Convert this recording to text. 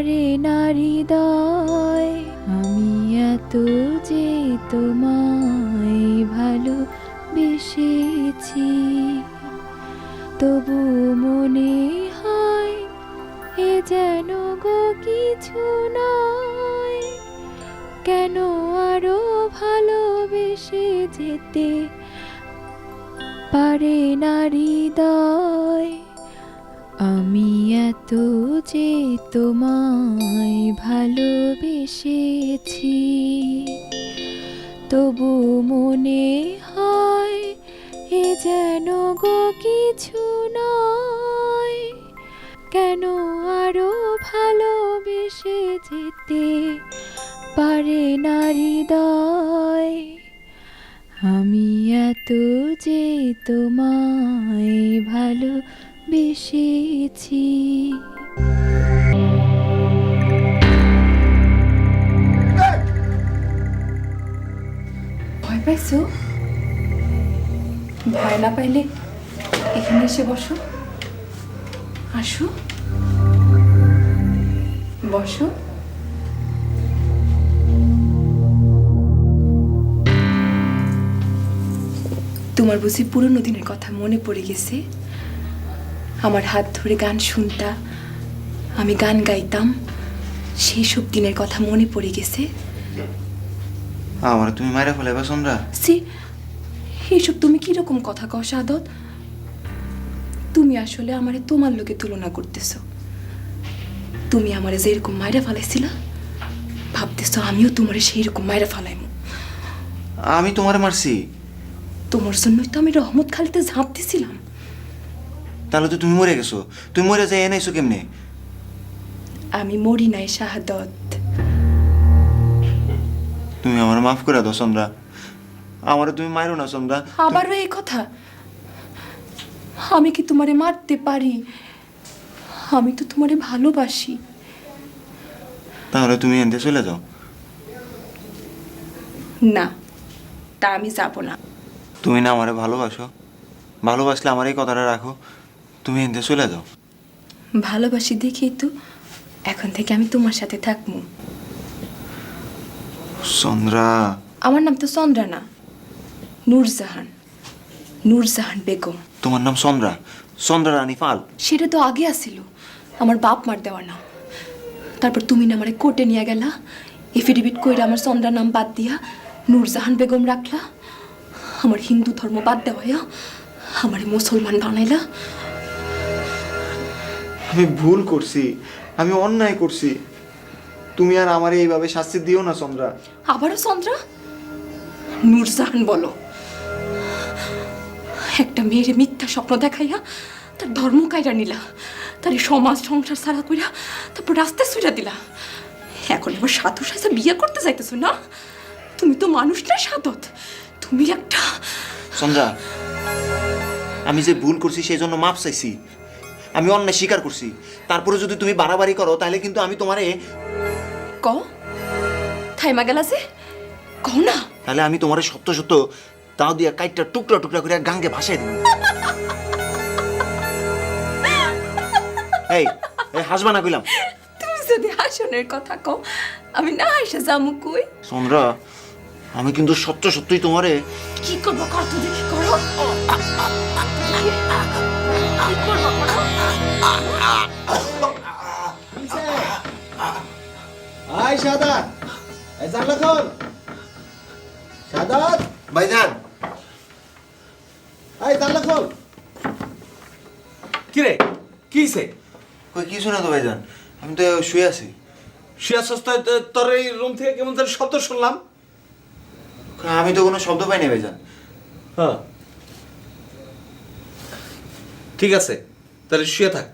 পারে না হৃদয়। আমি এত যে তোমায় ভালোবেসেছি, তবু মনে হয় এ যেন গো কিছু নয়। কেন আরো ভালোবেসে যেতে পারে না হৃদয়। আমি এত যে তোমায় ভালোবেসেছি, তবু মনে হয় এ যেন গো কিছু নয়। কেন আরো ভালোবেসে যেতে পারে না হৃদয়। আমি এত যে তোমায় ভালোবেসেছি। ভয় পাইছো? ভয় না পাইলে এখানে এসে বসো। আসো, বসো। তোমার বুঝি পুরনো দিনের কথা মনে পড়ে গেছে? আমার হাত ধরে গান শুনতা, আমি গান গাইতাম, সেই সব দিনের কথা মনে পড়ে গেছে। আমার তুমি মাইরা ফেলাইবা চন্দ্রা? সি, এইসব তুমি কিরকম কথা কও সাদত? তুমি আসলে আমারে তোমার লোকে তুলনা করতেছো। তুমি আমারে যেরকম মাইরা ফেলাইছিলা, ভাবতেছো আমিও তোমারে সেই রকম মাইরা ফেলাইমু। আমি তোমারে মারছি? তোমার জন্যই তো আমি রহমত খালিতে ঝাঁপতেছিলাম। তাহলে তো তুমি মরে গেছো। তুমি মরে যাই এনেছো কেমনে? আমি মরি নাই শাহাদত। তুমি আমার মাফ করে দাও চন্দ্রা, আমারে তুমি মারো না চন্দ্রা। আবারও এই কথা? আমি কি তোমারে মারতে পারি? আমি তো তোমারে ভালোবাসি। তাহলে তুমি এনতে চলে যাও। না, তা আমি যাব না। তুমি না আমারে ভালোবাসো? ভালোবাসলে আমার এই কথাটা রাখো, তুমি এনতে চলে যাও। ভালোবাসি দেখেই তো এখন থেকে আমি তোমার সাথে থাকবো। চন্দ্রা। আমার নাম তো চন্দ্রা না, নূরজাহান। নূরজাহান বেগম। তোমার নাম চন্দ্রা? চন্দ্রা রানী পাল? সেটা তো আগে আসছিল, আমার বাপ মার দেওয়া নাম। তারপর তুমি না আমারে কোর্টে নিয়ে গেলা, এফিডেভিট কইরা আমার চন্দ্রা নাম বাদ দিয়া নূরজাহান বেগম রাখলা। আমার হিন্দু ধর্ম বাদ দেওয়া আমারে মুসলমান বানাইলা। আমি ভুল করছি, আমি অন্যায় করছি। তুমি আর আমারে এইভাবে শাস্তি দিও না চন্দ্রা। আবারও চন্দ্রা? নূরজাহান বলো। একটা মেয়ের মিথ্যা স্বপ্ন দেখাইয়া তার ধর্ম কাইরা নিলা, তার এই সমাজ সংসার সারা কইরা তারপর রাস্তায় ছুঁড়া দিলা। এখন এবার সাধু সাজা বিয়ে করতে যাইতেছো না? তুমি তো মানুষ না সাদত, তুমি একটা। চন্দ্রা, আমি যে ভুল করছি সেই জন্য মাপ চাইছি, আমি অন্যায় স্বীকার করছি। তারপরে যদি তুমি বাড়াবাড়ি করো তাহলে কিন্তু আমি তোমারে কও থাইমা গেলা যে কও না। তাহলে আমি তোমারে সত্য সত্য তাও দিয়া কাইটটা টুকরা টুকরা করে গাঙ্গে ভাসাই দেব। এই হাসবা না কইলাম। তুমি যদি হাসনের কথা কও আমি না হাসা যামু কই? চন্দ্রা, আমি কিন্তু সত্য সত্যই তোমারে কি করবো কর তো দেখি, করো। কি করবো করো। আয় সাদাত, এই জানলা খোল। সাদাত, ভাইজান। এই জানলা খোল। কি রে, কি হইছে? কই কিছু না তো ভাইজান, আমি তো শুয়ে আছি। শুয়ে সস্তায় তোর এই রুম থেকে কেমন যেন শব্দ শুনলাম। আমি তো কোনো শব্দ পাইনি ভাইজান। হ্যাঁ, ঠিক আছে, তাহলে শুয়ে থাক।